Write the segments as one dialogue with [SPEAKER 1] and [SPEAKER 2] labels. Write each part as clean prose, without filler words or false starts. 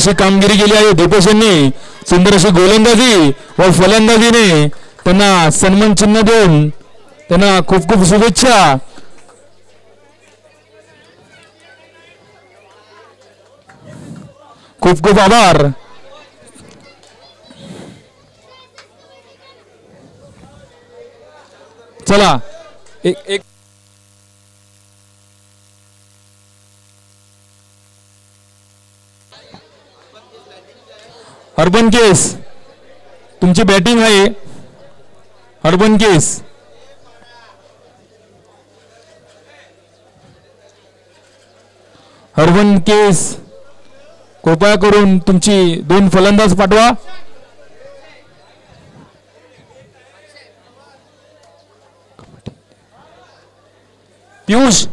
[SPEAKER 1] अशी कामगिरी केली आहे दीपेश यांनी. सुंदर अशी गोलंदाजी व फलंदाजीने त्यांना सन्मान चिन्ह देऊन त्यांना खूप खूप शुभेच्छा. खूप खूप आभार. चला एक अर्बन केस तुमची बॅटिंग आहे. अर्बन केस अर्बन केस कृपया करून तुमची 2 फलंदाज पाठवा. पियुष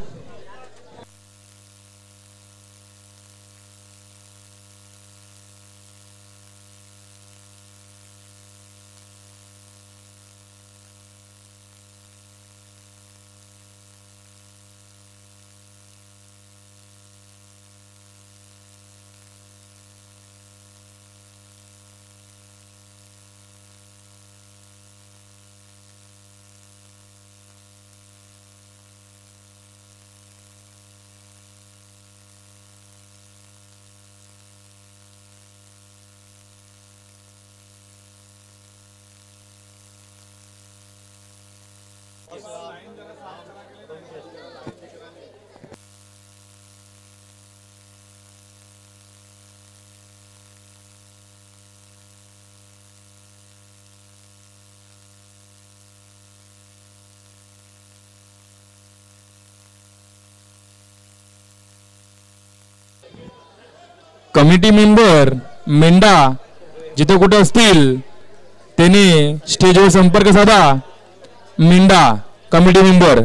[SPEAKER 1] कमिटी मेंबर मेंढा जिथे कुठे असतील त्याने स्टेजवर संपर्क साधा. मेंढा कमिटी मेंबर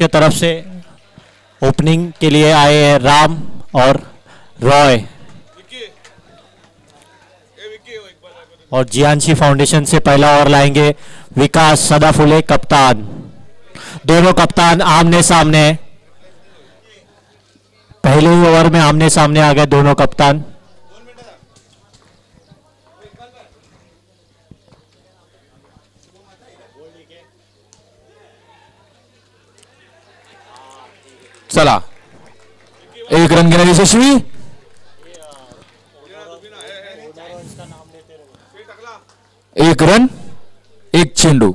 [SPEAKER 2] के तरफ से ओपनिंग के लिए आए हैं राम और रॉय, और जीएनसी फाउंडेशन से पहला ओवर लाएंगे विकास सदाफुले कप्तान। दोनों कप्तान आमने सामने, पहले ही ओवर में आमने सामने आ गए दोनों कप्तान।
[SPEAKER 1] चला, एक रन घेण्यात यशस्वी। एक रन, एक चेंडू।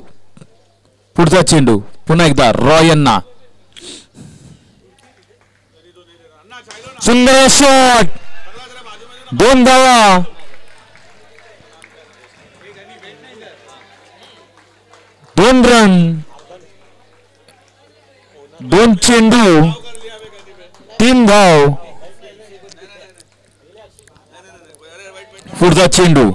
[SPEAKER 1] पुढचा चेंडू पुन्हा एकदा रॉय यांना, सुंदर शॉट, 2 धावा। 2 रन, 2 चेंडू, 3 धाव। पुढचा चेंडू,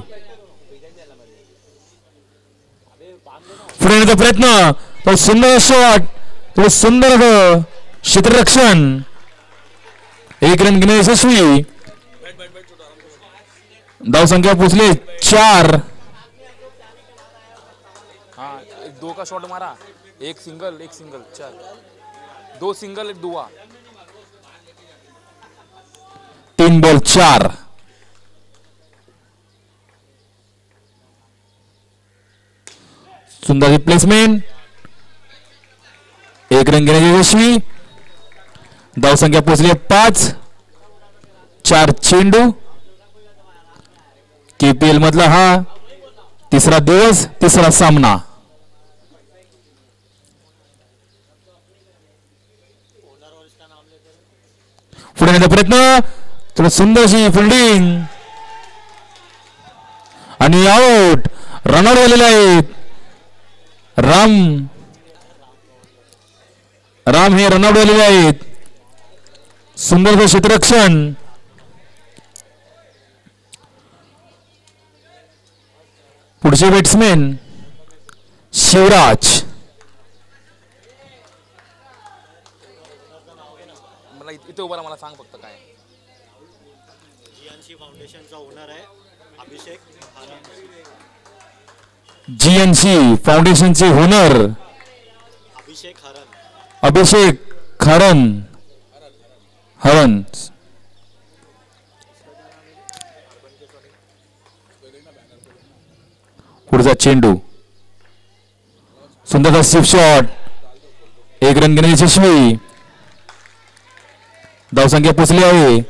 [SPEAKER 1] पुढे येण्याचा प्रयत्न, तो सुंदर शॉट, तो सुंदर क्षेत्ररक्षण। 1 रन घेणे यशस्वी। धाव संख्या पोचली 4।
[SPEAKER 3] हाँ, 2 का शॉट मारा, एक सिंगल 4, 2 सिंगल 1 दुआ।
[SPEAKER 1] 3 बॉल 4। सुंदर रिप्लेसमेंट, 1 रन घेण्याची यशस्वी। धाव संख्या पोचली 5। 4 चेंडू। केपीएल मधला हा तिसरा दिवस, तिसरा सामना। पुढे येण्याचा प्रयत्न, थोडं सुंदरशी फिल्डिंग आणि आउट। रनआउट झालेले आहेत राम हे रनआउट झालेले आहेत। सुंदर क्षेत्ररक्षण। पुढचे बॅट्समॅन शिवराज।
[SPEAKER 3] मला इथे उभा मला सांग फक्त काय।
[SPEAKER 2] जीएनसी फाउंडेशनचा ओनर आहे अभिषेक हरन।
[SPEAKER 1] जीएनसी फाउंडेशनचे ओनर अभिषेक हरन। पुढचा चेंडू, सुंदरचा स्लिप शॉट, 1 रन घेणे यशस्वी। धाव संख्या पोचली आहे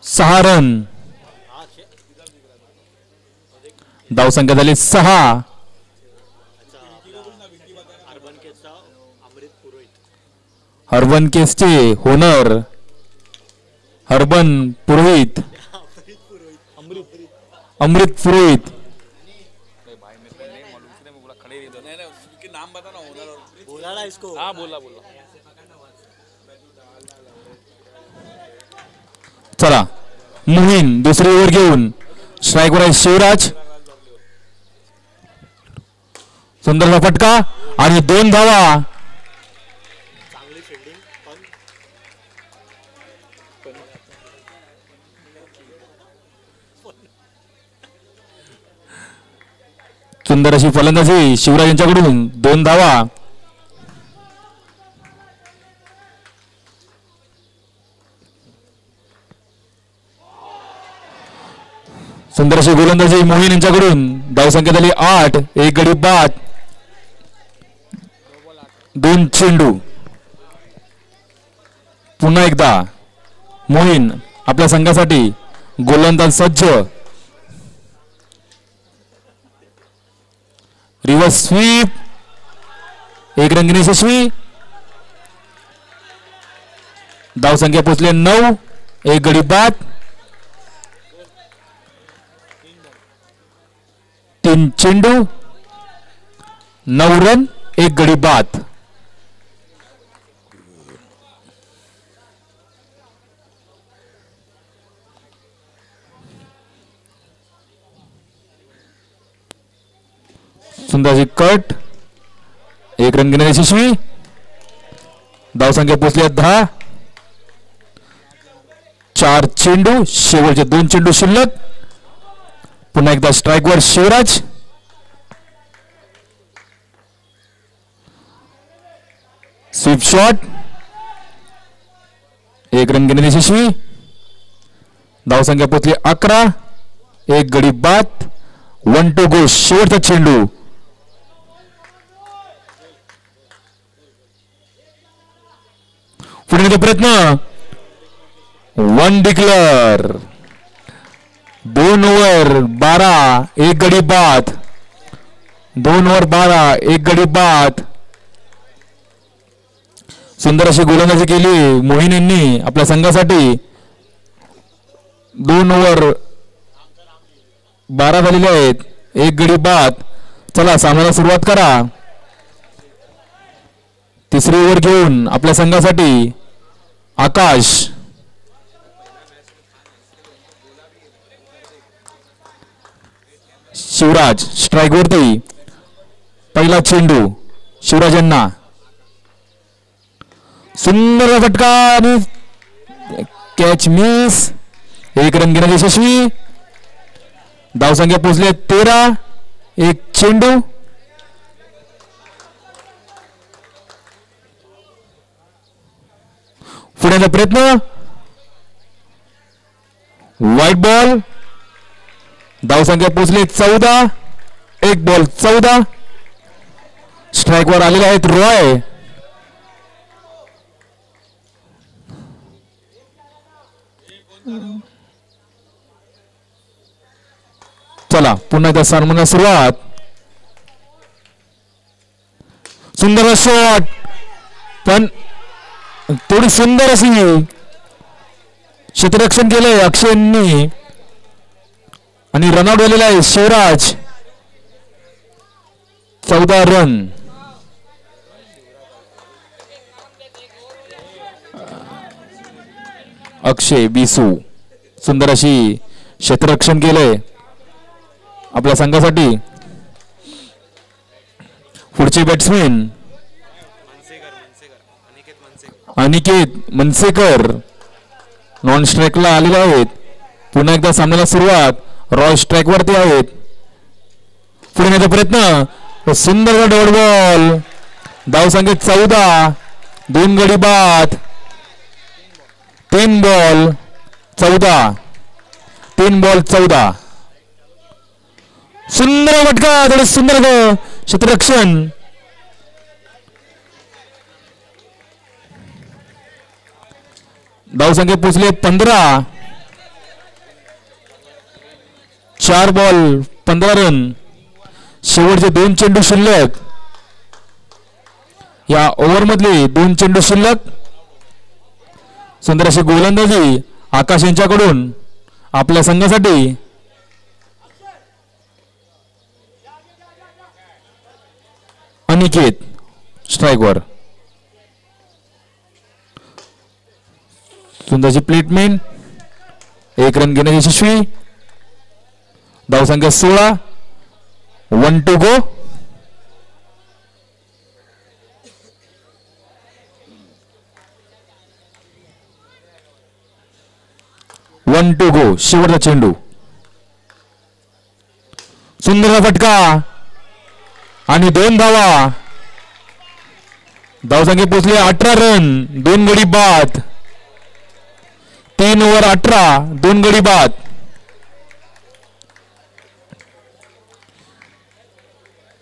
[SPEAKER 1] 6 रन। धाव संख्या झाली 6। हर्बन केसचे होनर हर्बन पुरोहित, अमृत पुरोहित।
[SPEAKER 3] नाम बता ना ओनर, बोला ना इसको। हाँ बोला।
[SPEAKER 1] चला, मोहीन दुसरी ओव्हर घेऊन स्ट्राईकवर आहे शिवराज। सुंदरचा फटका आणि 2 धावा। सुंदर अशी फलंदाजी शिवराज यांच्याकडून, 2 धावा। सुंदर अशी गोलंदाजी मोहीन यांच्याकडून। धाव संख्या झाली 8। 1 गडी बाद, 2 चेंडू। पुन्हा एकदा मोहीन आपल्या संघासाठी गोलंदाज सज्ज। रिव्हर्स स्वीप, 1 रन घेणे यशस्वी। धाव संख्या पोचले 9। 1 गडी बाद, 3 चेंडू, 9 रन, 1 गडी बाद। सुंदर गोलंदाजी कट, एक रन घेण्यात यशस्वी. धावसंख्या पोहोचली 10. 4 चेंडू, शेवटचे 2 चेंडू शिल्लक. पुन्हा एकदा स्ट्राईकवर शिवराज. स्वीप शॉट, एक रन घेण्यात यशस्वी. धावसंख्या पोहोचली 11. एक गडी बाद. 1 to go, शेवटचा चेंडू. पुढे प्रयत्न, 1 डिक्लेअर. 2 ओव्हर 12, एक गडी बाद. 2 ओव्हर 12, एक गडी बाद. सुंदर अशी गोलंदाजी केली मोहीन यांनी आपल्या संघासाठी. 2 ओव्हर 12 झालेले आहेत, एक गडी बाद. चला सामन्याला सुरुवात करा. तिसरी ओव्हर घेऊन आपल्या संघासाठी आकाश. शिवराज स्ट्राईक वरती. पहिला चेंडू शिवराज यांना. सुंदर फटका आणि कॅच मिस. एक रन घेण्यात यशस्वी. धावसंख्या पोहोचले 13. एक चेंडू. पुण्याचा प्रयत्न, व्हाईट बॉल. धावसंख्या पोहोचले 14. एक बॉल 14. स्ट्राईकवर आलेले आहेत रॉय. चला पुन्हा एकदा सामन्याला सुरुवात. सुंदर शॉट, पण थोडी सुंदर अशी क्षेत्ररक्षण केलंय अक्षयनी आणि रनआउट झालेला आहे शिवराज. 14 रन. अक्षय बिसू सुंदर अशी क्षेत्ररक्षण केलंय आपल्या संघासाठी. पुढचे बॅट्समॅन अनिकेत मनसेकर नॉन स्ट्राईकला आलेले आहेत. पुन्हा एकदा सामन्याला सुरुवात. रॉय स्ट्राईक वरती आहेत. पुढे येण्याचा प्रयत्न, सुंदर डॉट बॉल. धावसंख्या 14. 2 गडी बाद. 3 बॉल 14. 3 बॉल 14. सुंदर फटका, थोडे सुंदर क्षेत्ररक्षण. धावसंख्या पोहोचले 15. 4 बॉल 15 रन. शेवटचे 2 चेंडू शिल्लक. या ओव्हर मधले 2 चेंडू शिल्लक. सुंदर अशी गोलंदाजी आकाश यांच्याकडून आपल्या संघासाठी. अनिकेत स्ट्राईकवर. सुंदरची प्लेटमेन. एक रन घेण्यात यशस्वी. धावसंख्या 16. 1 to go. शेवटचा चेंडू. सुंदर फटका आणि 2 धावा. धावसंख्या पोहोचली 18 रन. 2 गडी बाद. 3 ओव्हर 18. 2 गडी बाद.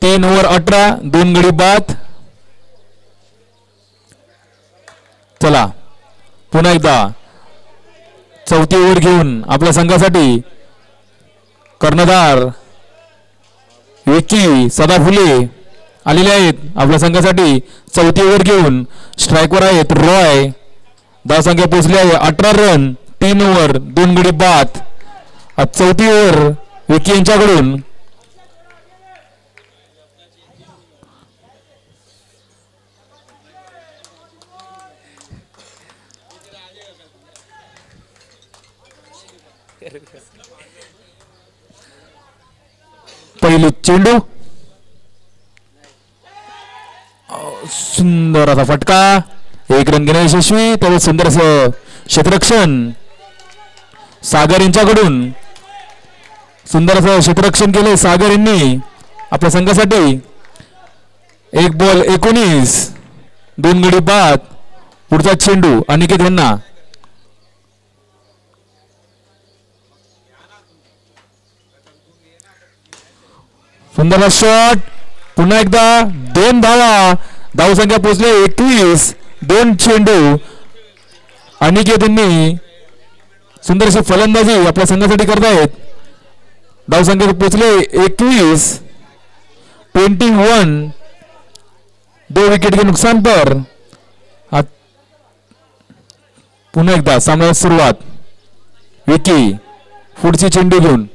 [SPEAKER 1] तीन ओव्हर 18. 2 गडी बाद. चला पुन्हा एकदा चौथी ओव्हर घेऊन आपल्या संघासाठी कर्णधार विकी सदाफुले आलेले आहेत. आपल्या संघासाठी चौथी ओव्हर घेऊन स्ट्राईकवर आहेत रॉय. धावसंख्या पोहोचली आहे 18 रन. 3 ओव्हर 2 गडी बाद. चौथी ओव्हर विकी यांच्याकडून. पहिली चेंडू. सुंदर असा फटका, एक रन घेणे यशस्वी. त्यावेळेस सुंदर असं क्षेत्ररक्षण सागर यांच्याकडून, सुंदर असं क्षेत्ररक्षण केले सागर यांनी आपल्या संघासाठी. 1 बॉल 19, 2 गडी बाद. पुढचा चेंडू अनिकेत यांना. सुंदर शॉट, पुन्हा एकदा 2 धावा. धावसंख्या पोहोचले 21, 2 चेंडू. अनिकेत यांनी सुंदर अशी फलंदाजी आपल्या संघासाठी करतायत. धावसंख्या पोहोचले 21, 21. 2 विकेट के नुकसान पर पुन्हा एकदा सामन्याला सुरुवात. विकी पुढची चेंडू घेऊन.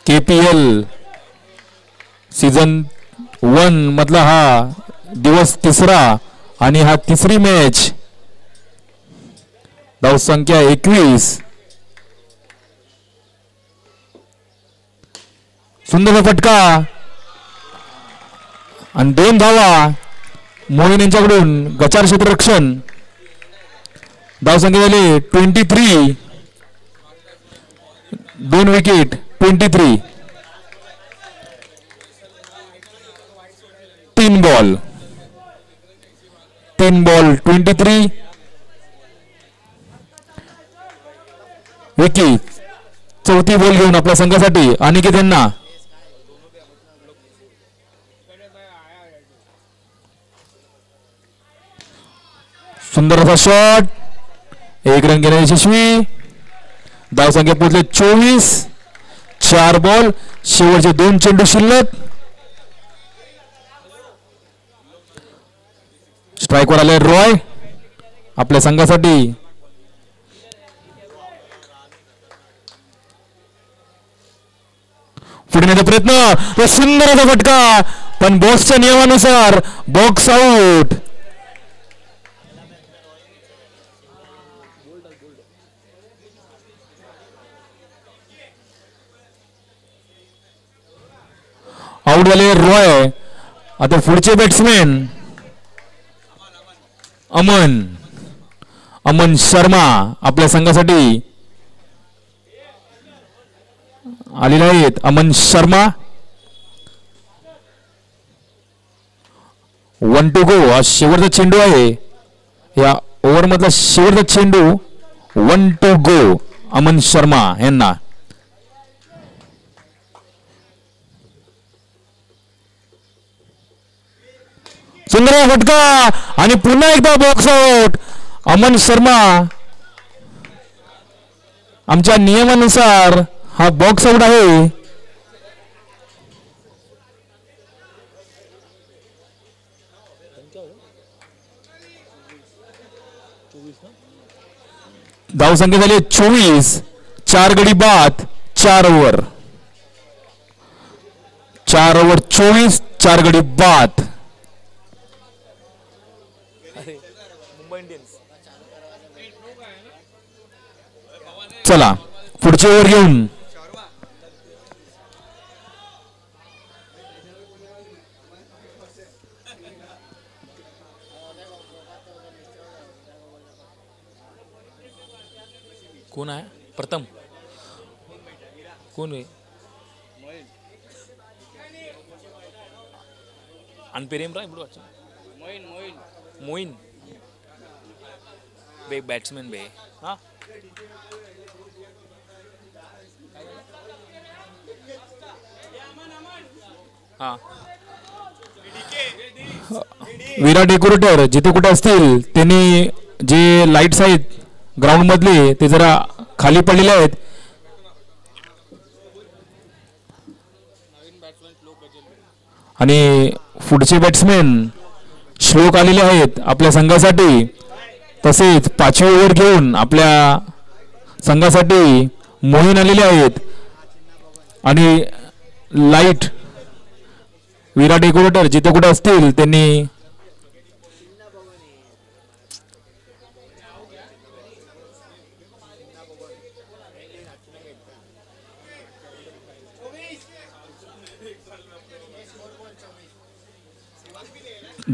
[SPEAKER 1] KPL सीझन 1 मधला हा दिवस तिसरा आणि हा तिसरी मॅच. धावसंख्या 21. सुंदर फटका आणि 2 धावा. मोहीन यांच्याकडून गचार क्षेत्ररक्षण. धावसंख्या झाली 23, 2 विकेट 23. 3 बॉल 23. विकी चौथी बॉल घेऊन आपल्या संघासाठी अनिकेत यांना. सुंदर असा शॉट, 1 रन घेणे यशस्वी. धावसंख्या पोहोचले 24, 4 बॉल. शेवटचे 2 चेंडू शिल्लक. स्ट्राईकवर आले रॉय आपल्या संघासाठी. पुढे नेण्याचा प्रयत्न, सुंदर असा फटका, पण बॉक्सच्या नियमानुसार बॉक्स आउट. आउट झाले रॉय. आता पुढचे बॅट्समॅन अमन शर्मा आपल्या संघासाठी आलेले आहेत. अमन शर्मा 1 to go. हा शेवटचा चेंडू आहे या ओव्हर मधला शेवटचा चेंडू. 1 to go अमन शर्मा यांना. सुंदर फटका आणि पुन्हा एकदा बॉक्स आउट. अमन शर्मा आमच्या नियमानुसार हा बॉक्स आउट आहे. धावसंख्या झाली 24, 4 गडी बाद, 4 ओव्हर. 4 ओव्हर 24, 4 गडी बाद. चला पुढचे ओव्हर घेऊन.
[SPEAKER 3] कोण आहे प्रथम? कोण आहे? अनपेरेम रा ఇప్పుడు వచ్చా मोइन बे बैट्समैन बे. हाँ हाँ
[SPEAKER 1] विराट डेकोरेटर जिथे कुठे असतील त्यांनी जे लाईट्स आहेत ग्राउंड मधले ते जरा खाली पडलेले आहेत. आणि पुढचे बॅट्समॅन श्लोक आलेले आहेत आपल्या संघासाठी. तसेच 5वी ओव्हर घेऊन आपल्या संघासाठी मोहीन आलेले आहेत. आणि लाईट विराट डेकोरेटर जिथे कुठे असतील त्यांनी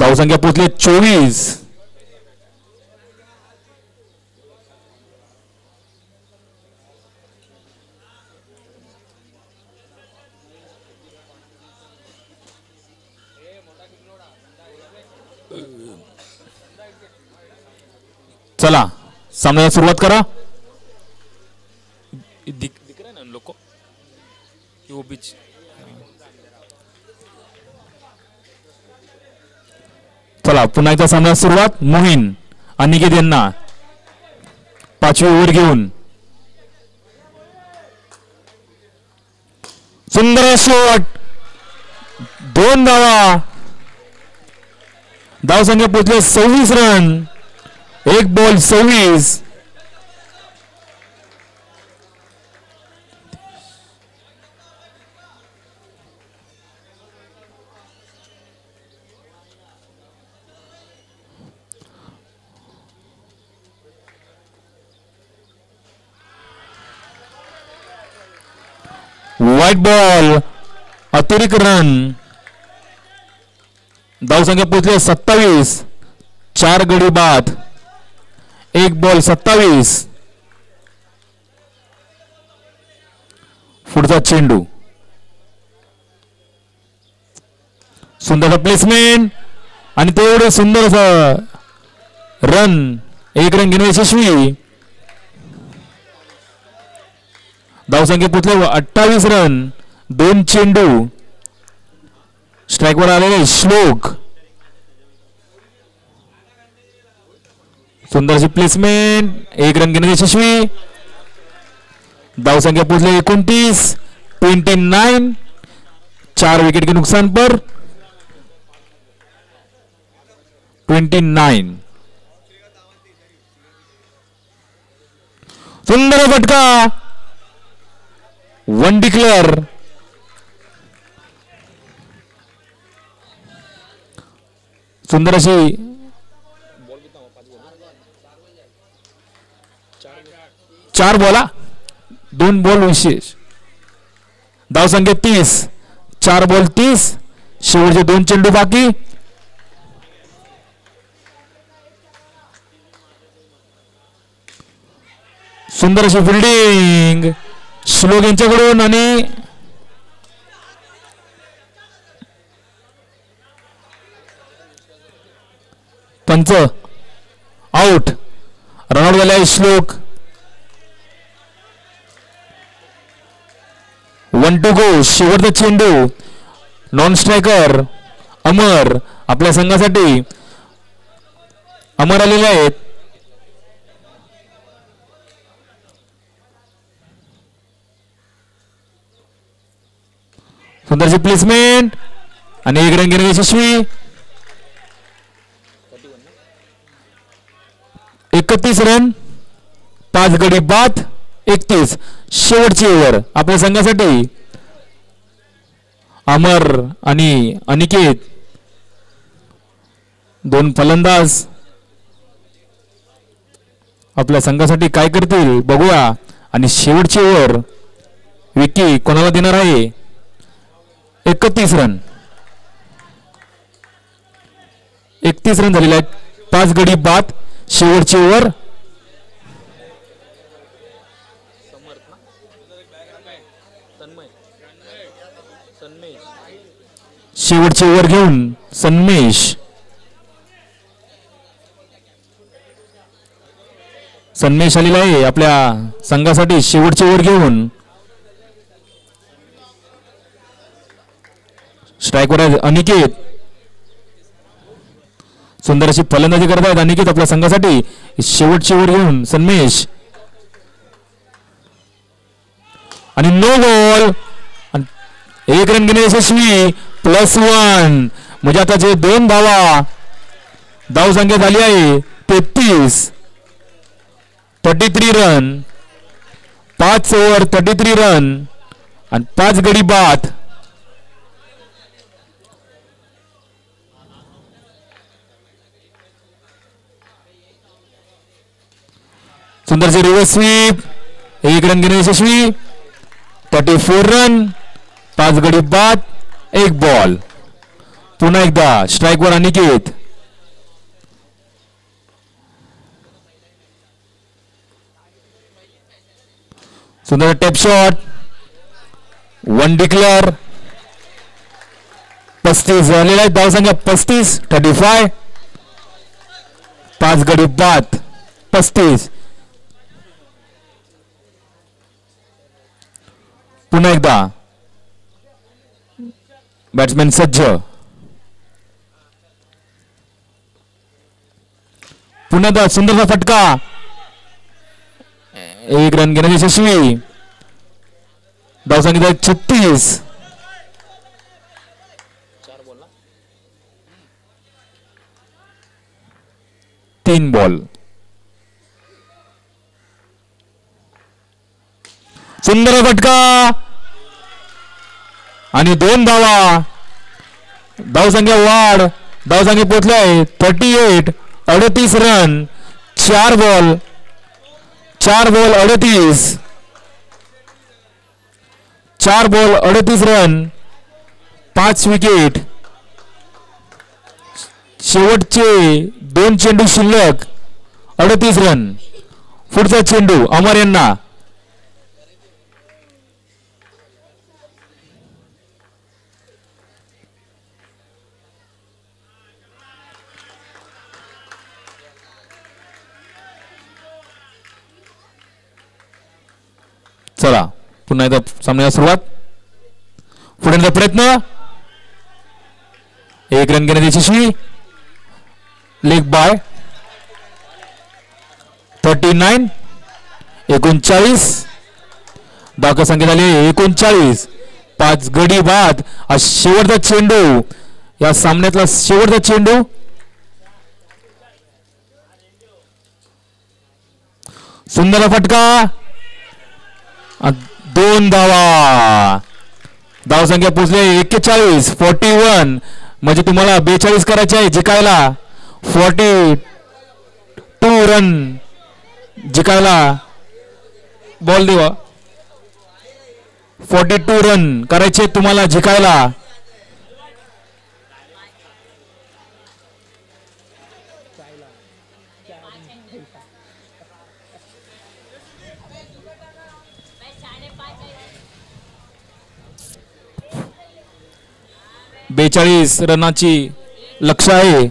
[SPEAKER 1] धावसंख्या पोहोचली 24. चला सामन्याला सुरुवात करा.
[SPEAKER 3] दिख रहा है ना उन लोग को कि वो बीच.
[SPEAKER 1] चला पुन्हा एकदा सामन्याला सुरुवात. मोहीन अनिकेत यांना 5वी ओव्हर घेऊन. सुंदर शॉट. 2 धावा. धावसंख्या पोहोचले 26 रन. 1 बॉल 26. व्हाईट बॉल अतिरिक्त रन. धावसंख्या पोहोचले 27. 4 गडी बाद. 1 बॉल 27. पुढचा चेंडू. सुंदर प्लेसमेंट आणि तेवढे सुंदर रन. 1 रन घेणे यशस्वी. धावसंख्या पोहोचले 28 रन. 2 चेंडू. स्ट्राईकवर आलेले श्लोक. सुंदरशी प्लेसमेंट. 1 रन घेणे यशस्वी. धावसंख्या पोहोचले 29. 29. 4 विकेट के नुकसान पर 29. सुंदर फटका. 1 डिक्लेअर. सुंदर अशी 4 बॉला 2 बॉल विशेष. धावसंख्या 30. 4 बॉल 30. शेवटचे 2 चेंडू बाकी. सुंदर अशी फिल्डिंग श्लोक यांच्याकडून आणि पंच आउट. रनआउट झाला आहे श्लोक. 1 to go. शेवटचा चेंडू. नॉन स्ट्रायकर अमर आपल्या संघासाठी. अमर आलेले आहेत. सुंदरची प्लेसमेंट आणि 1 रन घेणे यशस्वी. 31 रन. 5 गडी बाद. 31. शेवटची ओव्हर आपल्या संघासाठी. अमर आणि अनिकेत 2 फलंदाज आपल्या संघासाठी काय करतील बघूया. आणि शेवटची ओव्हर विकी कोणाला देणार आहे. 31 रन. 31 रन झालेले आहेत. 5 गडी बाद. शेवटची ओव्हर. शेवटची ओव्हर घेऊन सन्मेश. सन्मेश आलेला आहे आपल्या संघासाठी शेवटची ओव्हर घेऊन. स्ट्राईकवर आहे अनिकेत. सुंदर अशी फलंदाजी करत आहेत अनिकेत आपल्या संघासाठी. शेवटची ओव्हर घेऊन सन्मेश. आणि नो बॉल. 1 रन घेणे यशस्वी. +1 म्हणजे आता जे 2 धावा धावसंख्या झाली आहे 33 रन 5 ओव्हर 33 रन आणि 5 गडी बाद. सुंदरचे रिव्हर्स स्वीप 1 रन घेणे यशस्वी 34 रन 5 गडी बाद 1 बॉल. पुन्हा एकदा स्ट्राईकवर अनिकेत. सुंदर टॅप शॉट 1 डिक्लेअर 35 झालेला आहे धावसंख्या 35 5 गडी बाद 35. पुन्हा एकदा बॅट्समॅन सज्ज. पुन्हा एकदा सुंदरचा फटका 1 रन घेण्याची यशस्वी धावसंख्या 36 3 बॉल. सुंदर फटका आणि 2 धावा धावसंख्या वाढ धावसंख्या पोहोचलाय 38 38 run 4 ball 38 4 ball 38 run 5 wicket. शेवटचे 2 चेंडू शिल्लक 38 रन. पुढचा चेंडू अमर यांना. चला पुन्हा एकदा सामन्याला सुरुवात. पुढे प्रयत्न 1 रन घेण्याची यशस्वी लेग बाय 39 39 धावसंख्या संख्या झाली 39 5 गडी बाद. हा शेवटचा चेंडू या सामन्यातला शेवटचा चेंडू. सुंदर फटका 2 धावा धावसंख्या पोहोचले 41 म्हणजे तुम्हाला 42 करायचे आहे जिकायला 42 रन जिकायला. बॉल देवा 42 रन करायचे तुम्हाला जिकायला. बेचाळीस रनाची लक्ष्य आहे.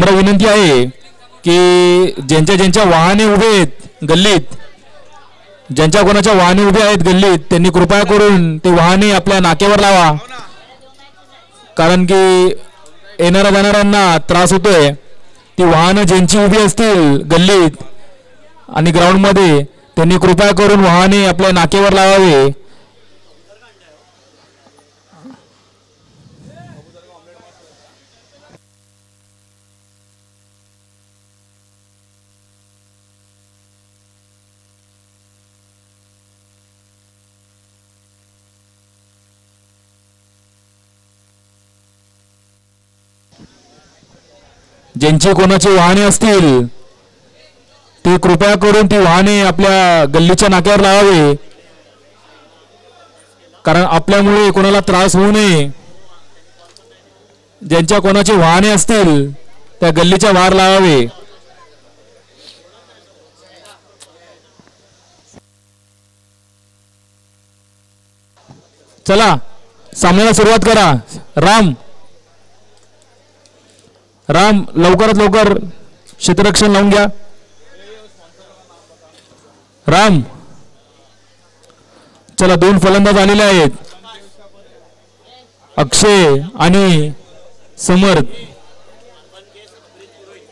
[SPEAKER 1] विनंती आहे की ज्यांच्या वाहने उभे आहेत गल्लीत ज्यांच्या कोणाच्या वाहने उभे आहेत गल्लीत त्यांनी कृपया करून ते वाहने आपल्या नाक्यावर लावा. कारण की येणाऱ्या जाणाऱ्यांना त्रास होतोय. ती वाहनं ज्यांची उभी असतील गल्लीत आणि ग्राउंड मध्ये त्यांनी कृपया करून वाहने आपल्या नाक्यावर लावावे. ज्यांची कोणाची वाहने असतील ते कृपया करून ती वाहने आपल्या गल्लीच्या नाक्यावर लावावे. कारण आपल्यामुळे कोणाला त्रास होऊ नये. ज्यांच्या कोणाची वाहने असतील त्या गल्लीच्या बाहेर लावावे. चला सामन्याला सुरुवात करा. राम राम लवकरात लवकर क्षेत्ररक्षण लावून घ्या. राम चला, 2 फलंदाज आलेले आहेत, अक्षय आणि समर्थ.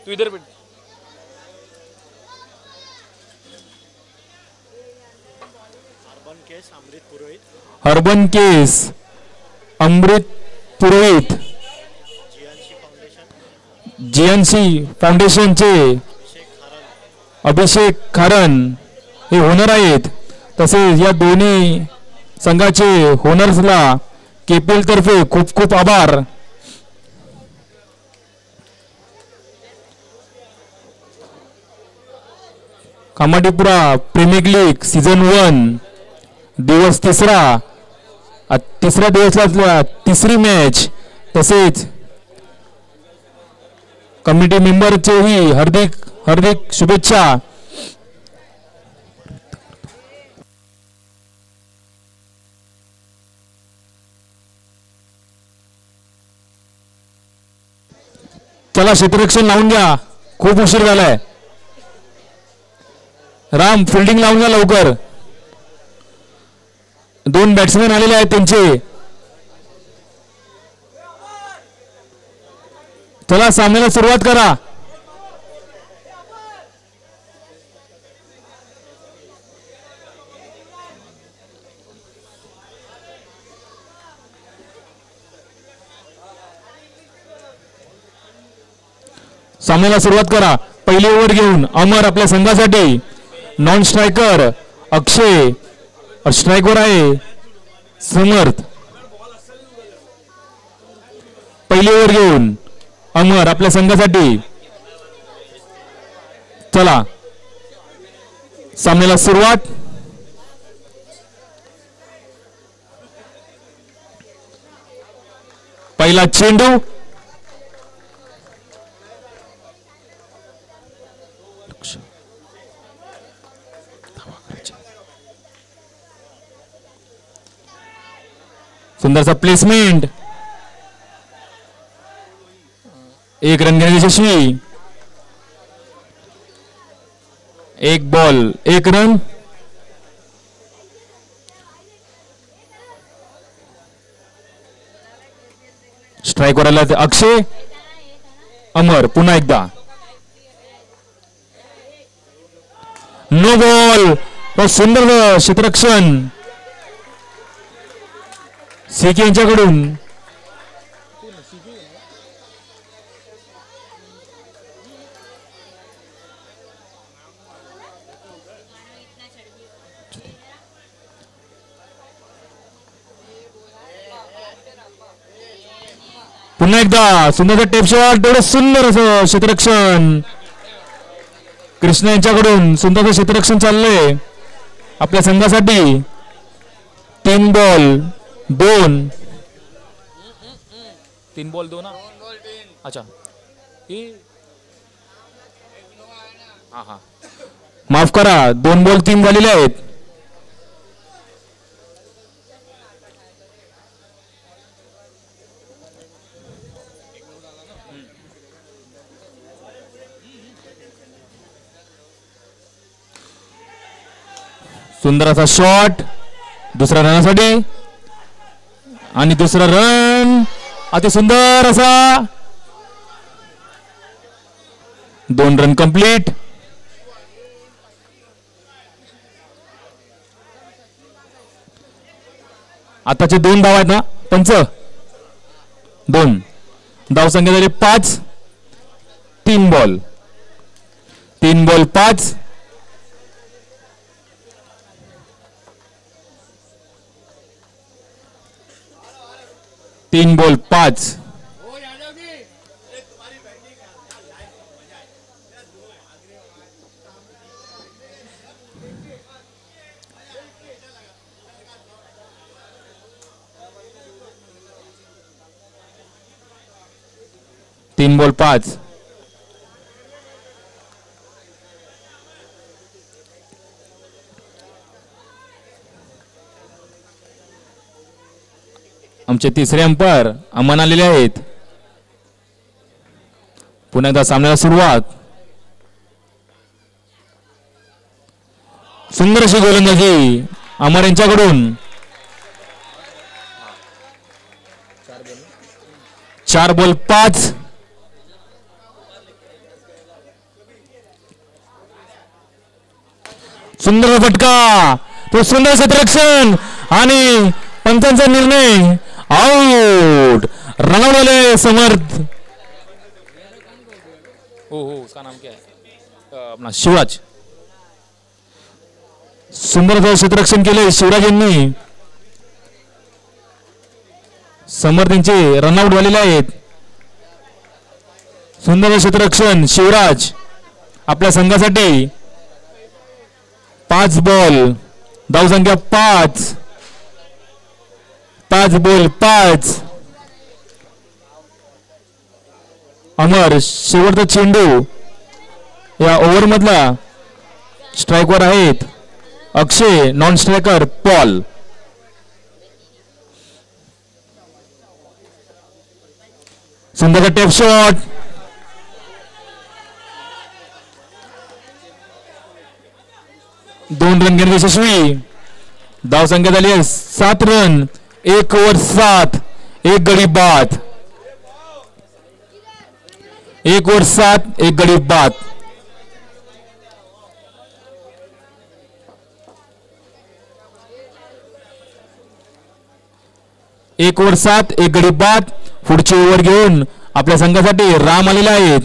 [SPEAKER 3] तू इधर बैठ.
[SPEAKER 1] अर्बन केस अमृत पुरोहित, जीएनसी फाउंडेशनचे अभिषेक खारन हे होनर आहेत. तसेच या दोन्ही संघाचे होनर्सला केपीएल तर्फे खूप खूप आभार. कामाडीपुरा प्रीमियर लीग सीझन 1 दिवस तिसरा दिवसातला तिसरी मॅच. तसेच कमिटी मेंबरचेही हार्दिक हार्दिक शुभेच्छा. चला, क्षेत्ररक्षण लावून घ्या, खूप उशीर झालाय. राम फिल्डिंग लावून घ्या लवकर. 2 बॅट्समॅन आलेले आहेत त्यांचे. चला, सामन्याला सुरुवात करा. सामन्याला सुरुवात करा. पहिली ओव्हर घेऊन अमर आपल्या संघासाठी, नॉन स्ट्रायकर अक्षय, स्ट्राईकवर आहे समर्थ. पहिली ओव्हर घेऊन अमर आपल्या संघासाठी. चला, सामन्याला सुरुवात. पहिला चेंडू, सुंदरसा प्लेसमेंट, 1 रन घेण्याची यशस्वी. 1 बॉल 1 रन. स्ट्राईकवर आला अक्षय. अमर पुन्हा एकदा नो बॉल. सुंदर क्षेत्ररक्षण सीके यांच्याकडून. पुन्हा एकदा सुंदर टेप शॉट. तेवढं सुंदर असं क्षेत्ररक्षण कृष्ण यांच्याकडून. सुंदर क्षेत्ररक्षण चाललंय आपल्या संघासाठी. 3 बॉल 2.
[SPEAKER 3] 3 बॉल 2 ना. अच्छा, हा हा,
[SPEAKER 1] माफ करा, 2 बॉल 3 झालेले आहेत. सुंदर असा शॉट दुसऱ्या रनासाठी आणि दुसरा रन. अति सुंदर असा 2 रन कंप्लीट. आताचे 2 धाव आहेत ना, पंच 2 धाव संख्या झाली 5. 3 बॉल 5. 3 बॉल 5. तीन बॉल 5. आमचे तिसरे अंपायर अमन आलेले आहेत. पुन्हा एकदा सामन्याला सुरुवात. सुंदर अशी गोलंदाजी अमर यांच्याकडून. 4 बॉल 5. सुंदर फटका, तो सुंदर क्षेत्ररक्षण आणि पंचांचा निर्णय आउट. रनआउट झाले समर्थ.
[SPEAKER 3] हो उसका नाम क्या है?
[SPEAKER 1] अपना शिवराज. सुंदर क्षेत्ररक्षण केले शिवराज यांनी. समर्थ यांचे रनआउट झालेले आहेत. सुंदर क्षेत्ररक्षण शिवराज आपल्या संघासाठी. 5 बॉल धावसंख्या 5. 5 बॉल 5. अमर शेवटचा चेंडू या ओव्हर मधला. स्ट्राईकवर आहेत अक्षय, नॉन स्ट्रायकर पॉल. सुंदरचा टेप शॉट. दोन रन घेण्यात यशस्वी. धावसंख्या झाली आहे 7 रन. 1 ओव्हर 7. 1 गडी बाद. 1 ओव्हर 7. 1 गडी बाद. एक ओव्हर 7. 1 गडी बाद. पुढचे ओव्हर घेऊन आपल्या संघासाठी राम आलेला आहेत.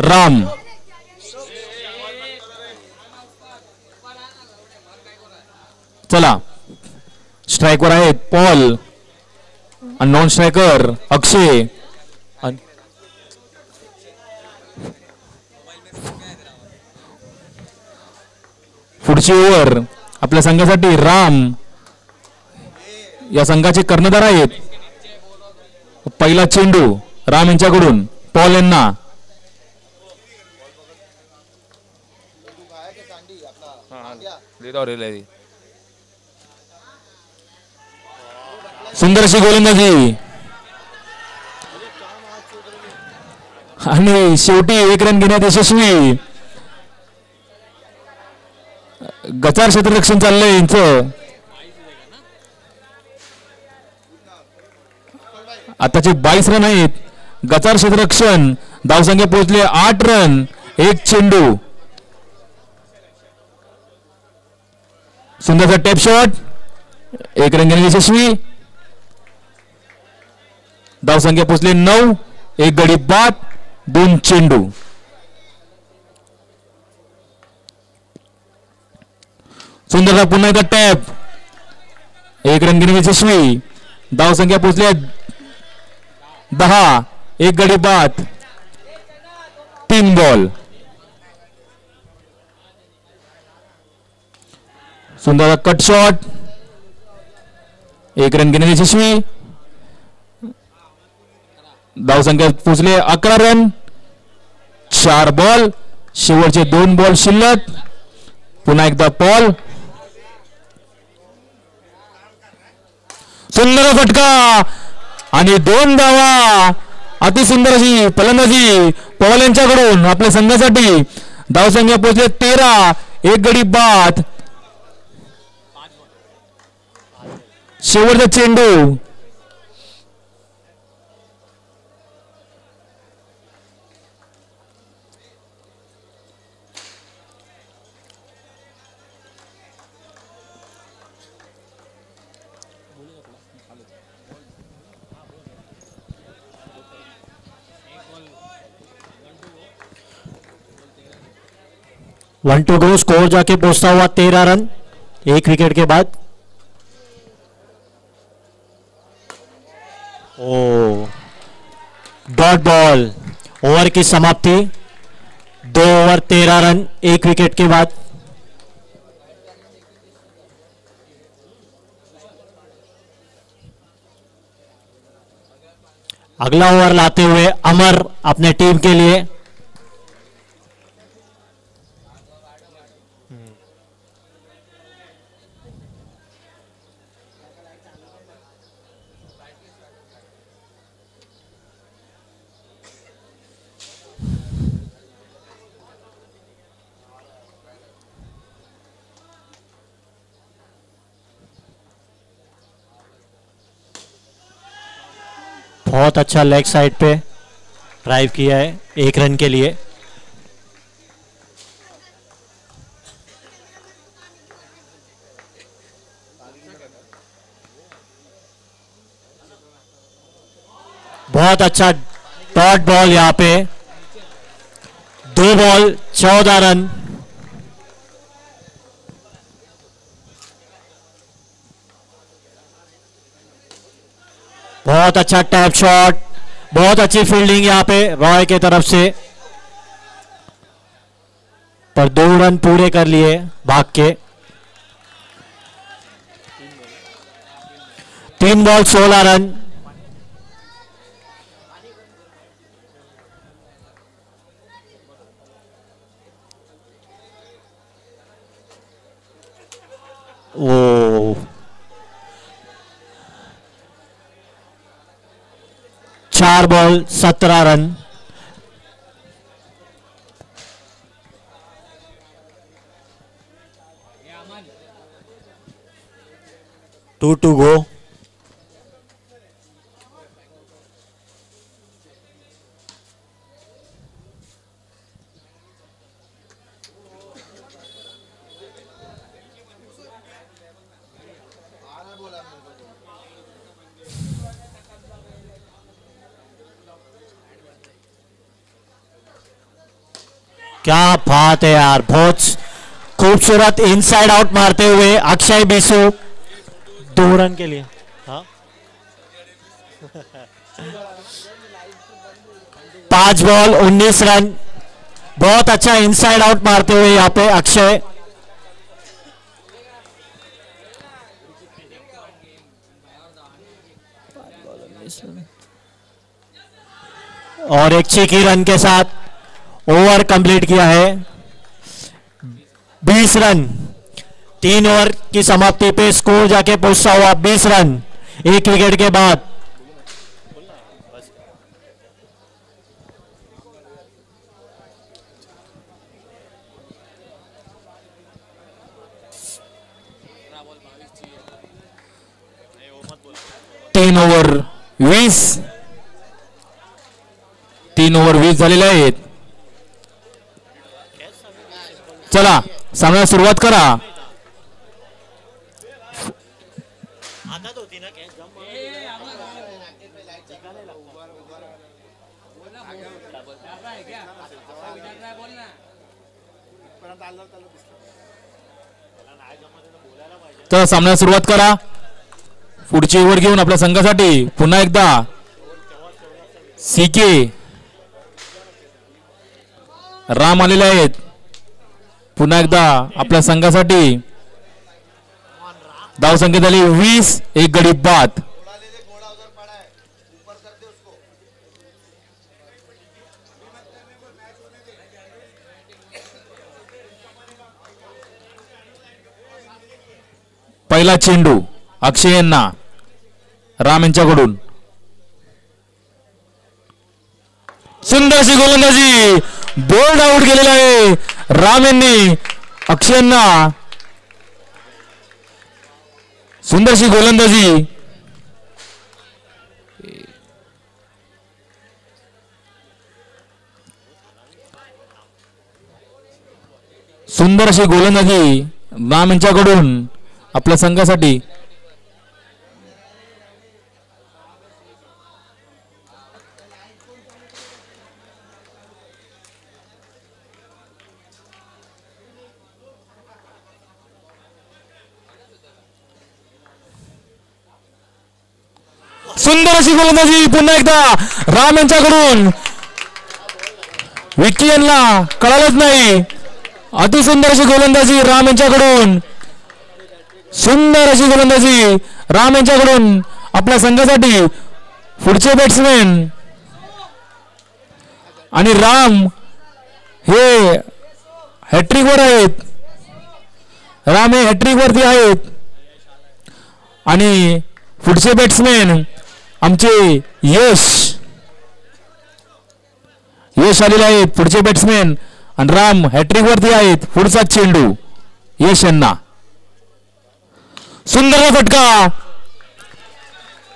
[SPEAKER 1] राम. चला स्ट्राईकवर आहेत पॉल आणि नॉन स्ट्रायकर अक्षय. पुढची ओव्हर आपल्या संघासाठी राम या संघाचे कर्णधार आहेत. पहिला चेंडू राम यांच्याकडून पॉल यांना. सुंदर अशी गोलंदाजी आणि शेवटी 1 रन घेण्यात यशस्वी. गचार क्षेत्ररक्षण चाललंय यांचं. आताचे 22 रन आहेत. गचार क्षेत्ररक्षण. धावसंख्या पोहोचले 8 रन. 1 चेंडू. सुंदरचा टॅप शॉट. 1 रन घेण्यात यशस्वी. धावसंख्या पोहोचले 9. 1 गडी बाद. 2 चेंडू. सुंदरचा पुन्हा एकदा टॅप. 1 रन घेण्यात यशस्वी. धावसंख्या पोहोचल्या 10. 1 गडी बाद. 3 बॉल. सुंदरचा कट शॉट. 1 रन घेण्यात यशस्वी. धावसंख्या पोहोचले 11 रन. 4 बॉल. शेवटचे 2 बॉल शिल्लक. पुन्हा एकदा पॉल. सुंदर फटका आणि 2 धावा. अतिसुंदर अशी फलंदाजी पॉल यांच्याकडून आपल्या संघासाठी. धावसंख्या पोहोचले 13. 1 गडी बाद. शेवटचा चेंडू.
[SPEAKER 2] One to go. स्कोर जाके पहुंचता हुआ 13 रन 1 विकेट के बाद. O dot ball. ओवर की समाप्ति. 2 ओवर 13 रन 1 विकेट के बाद. अगला ओवर लाते हुए अमर अपने टीम के लिए. बहुत अच्छा लेग साइड पे ड्राइव किया है 1 रन के लिए। बहुत अच्छा डॉट बॉल यहां पे, 2 बॉल 14 रन। बहुत अच्छा टैप शॉट, बहुत अच्छी फील्डिंग यहां पे रॉय के तरफ से, पर 2 रन पूरे कर लिए भाग के। 3 बॉल 16 रन। ओ 4 ball 17 run. Two to go. क्या बात है यार, बहुत खूबसूरत इनसाइड आउट मारते हुए अक्षय बीसू 2 रन के लिए। हाँ 5 बॉल 19 रन। बहुत अच्छा इनसाइड आउट मारते हुए यहाँ पे अक्षय। और एक चीकी रन के साथ ओवर कंप्लीट किया है। 20 रन, 3 ओवर की समाप्ति पे स्कोर जाके पहुंचता हुआ 20 रन 1 विकेट के बाद।
[SPEAKER 1] तीन ओव्हर 20 झालेले आहेत। चला सामन्याला सुरुवात करा। तर सामन्याला सुरुवात करा। पुढची ओव्हर घेऊन आपल्या संघासाठी पुन्हा एकदा सीके राम आलेले आहेत। पुन्हा एकदा आपल्या संघासाठी धावसंख्या झाली 20, 1 गडी बाद। पहिला चेंडू अक्षय यांना राम यांच्याकडून, सुंदरशी गोलंदाजी, बोल्ड आउट गेलेला आहे राम यांनी अक्षय यांना। सुंदरशी गोलंदाजी, सुंदरशी गोलंदाजी राम यांच्याकडून आपल्या संघासाठी। सुंदर अशी गोलंदाजी पुन्हा एकदा राम यांच्याकडून। विक्की यांना कळालंच नाही, अतिसुंदर अशी गोलंदाजी राम यांच्याकडून। सुंदर अशी गोलंदाजी राम यांच्याकडून आपल्या संघासाठी। पुढचे बॅट्समॅन आणि राम हे हॅट्रिक वर आहेत। राम हे हॅट्रिक वरती आहेत आणि पुढचे बॅट्समॅन आमचे यश आलेले आहेत। पुढचे बॅट्समॅन आणि राम हॅट्रिक वरती आहेत। पुढचा चेंडू यश यांना, सुंदर फटका,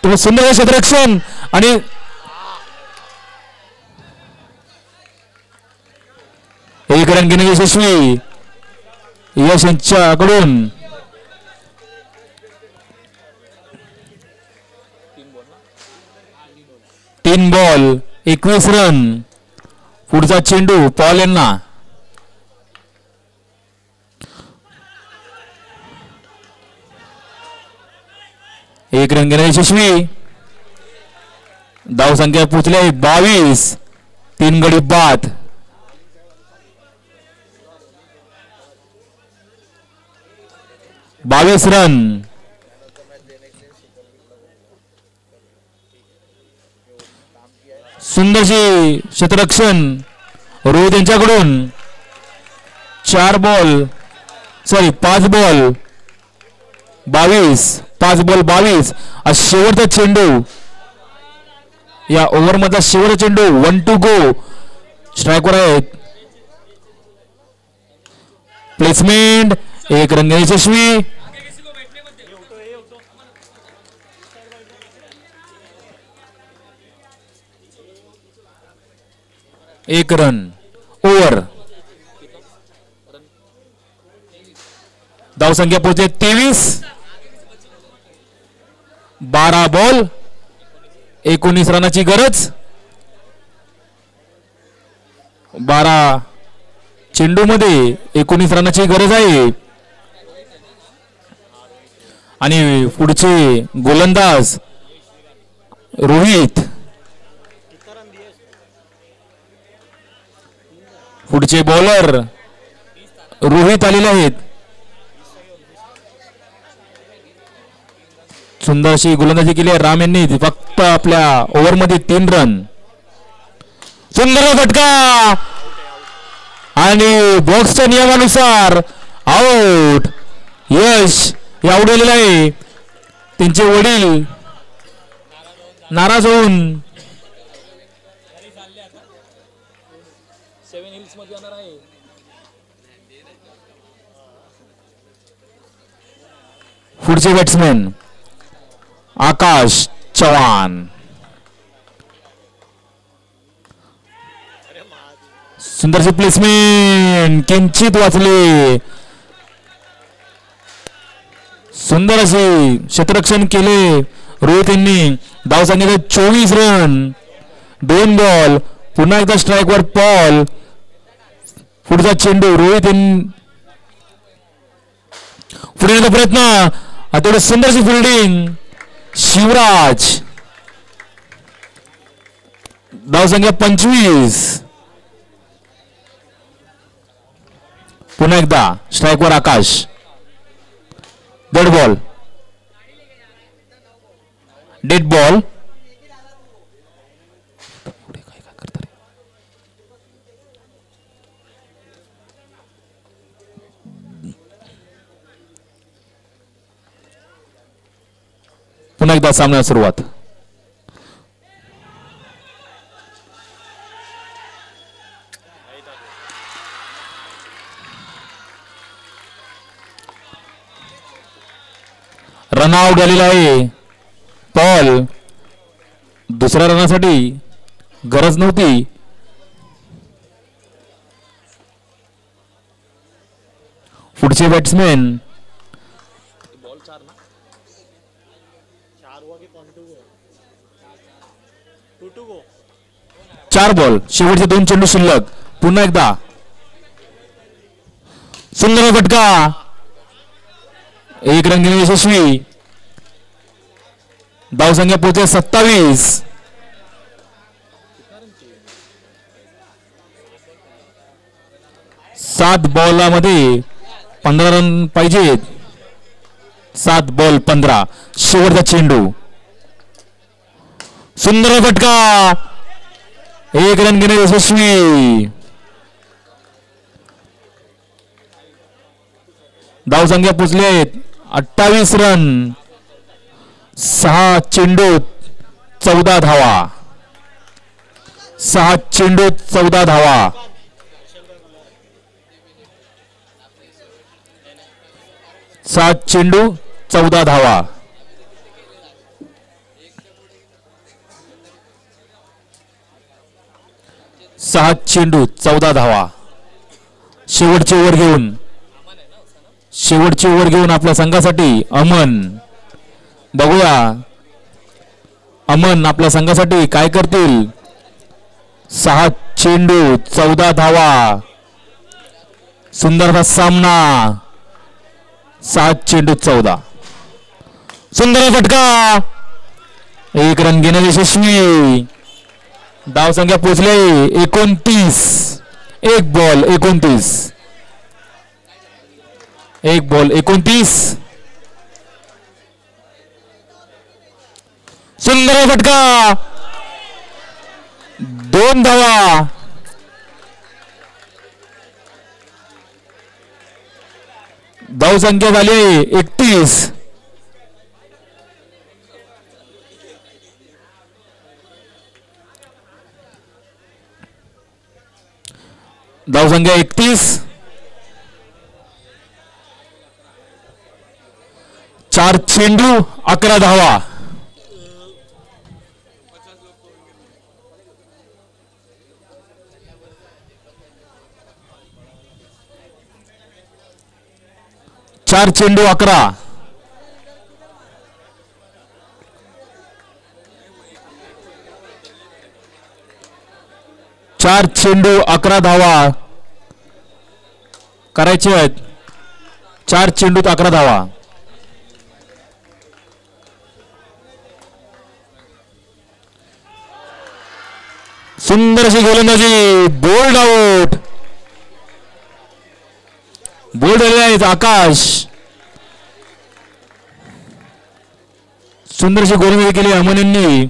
[SPEAKER 1] तो सुंदर क्षेत्ररक्षण आणि एक रन घेणे यशस्वी यश यांच्याकडून. 3 बॉल 21 रन. पुढचा चेंडू पॉल यांना. एक रन घेणे यशस्वी. धाव संख्या पोचली आहे 22. 3 गडी बाद. बावीस रन. सुंदरशी क्षेत्ररक्षण रोहित यांच्याकडून. 4 बॉल 5 बॉल 22. 5 बॉल 22. शेवटचा चेंडू या ओव्हर मधला शेवटचा चेंडू. 1 to go. स्ट्राईकवर आहेत. प्लेसमेंट. एक रन यशस्वी. एक रन ओव्हर. धाव संख्या पोहोचते 23. 12 बॉल 19 रनाची गरज. 12 चेंडू मध्ये 19 रनाची गरज आहे. आणि पुढचे गोलंदाज रोहित. पुढचे बॉलर रोहित आलेले आहेत. सुंदर अशी गोलंदाजी केली आहे राम यांनी. फक्त आपल्या ओव्हर मध्ये 3 रन. सुंदर फटका आणि बॉक्सच्या नियमानुसार आउट. यश आउट झालेलं आहे. त्यांचे वडील नाराज होऊन पुढचे बॅट्समॅन आकाश चव्हाण. सुंदरशी प्लेसमेंट किंचित वाचले. सुंदर असे क्षेत्ररक्षण केले रोहित यांनी. धाव संख्या 24 रन. 2 बॉल. पुन्हा एकदा स्ट्राईकवर पॉल. पुढचा चेंडू रोहित पुढे येण्याचा प्रयत्न. तेवढे सुंदरशी फिल्डिंग शिवराज. धाव संख्या 25. पुन्हा एकदा स्ट्राईकवर Akash. Dead ball. Dead ball. पुन्हा एकदा सामन्याला सुरुवात. रनआउट झालेला आहे पॉल. दुसऱ्या रनासाठी गरज नव्हती. पुढचे बॅट्समॅन 4 बॉल. शेवटचे 2 चेंडू शिल्लक. पुन्हा एकदा सुंदर फटका. एक रन घेणे यशस्वी. धाव संख्या पोहोचते 27. 7 बॉलामध्ये 15 रन पाहिजेत. 7 बॉल 15. शेवटचा चेंडू. सुंदर फटका. एक रन घेणे यशस्वी. धाव संख्या पोचली आहेत 28 रन. 6 चेंडूत 14 धावा. 6 चेंडूत 14 धावा. 7 चेंडू 14 धावा. 6 चेंडू 14 धावा. शेवटची ओव्हर घेऊन आपल्या संघासाठी अमन. बघूया अमन आपल्या संघासाठी काय करतील. 6 चेंडू 14 धावा. सुंदर सामना. 7 चेंडू 14. सुंदर फटका. 1 रन घेण्यात यशस्वी. धाव संख्या पोहोचले 29. 1 बॉल 29. 1 बॉल 29. सुंदर फटका. 2 धावा. धाव संख्या झाली 31. धाव संख्या 31. 4 चेंडू 11 धावा. चार चेंडू 11. 4 चेंडू 11 धावा करायचे आहेत. 4 चेंडूत 11 धावा. सुंदर अशी गोलंदाजी. Bold out. बोल्ड झालेले आहेत आकाश. सुंदरशी गोलंदाजी केली अमन यांनी.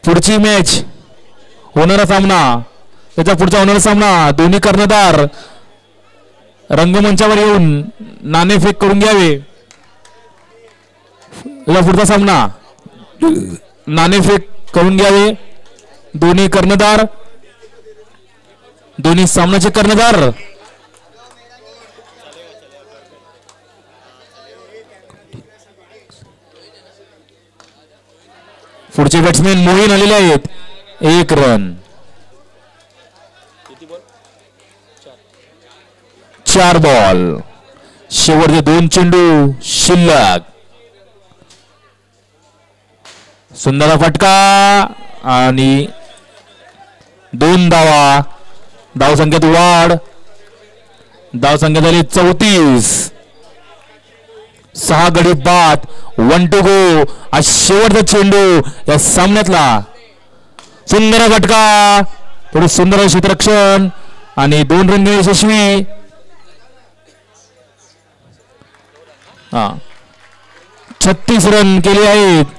[SPEAKER 1] पुढची मॅच होणारा सामना त्याचा पुढचा होणारा सामना दोन्ही कर्णधार रंगमंचावर येऊन नाणेफेक करून घ्यावे. याचा पुढचा सामना नाणेफेक करून घ्यावे. दोन्ही कर्णधार दोन्ही सामन्याचे कर्णधार पुढचे बॅट्समॅन मोहीन आलेले आहेत. 1 रन. 4 बॉल. शेवटचे 2 चेंडू शिल्लक. सुंदर फटका आणि 2 धावा. धाव संख्येत वाढ. धाव संख्या झाली 34. 6 गडी बाद. 1 to go. आज शेवटचा चेंडू या सामन्यातला. सुंदर फटका. थोडं सुंदर क्षेत्ररक्षण आणि 2 रन यशस्वी. 36 रन केले आहेत.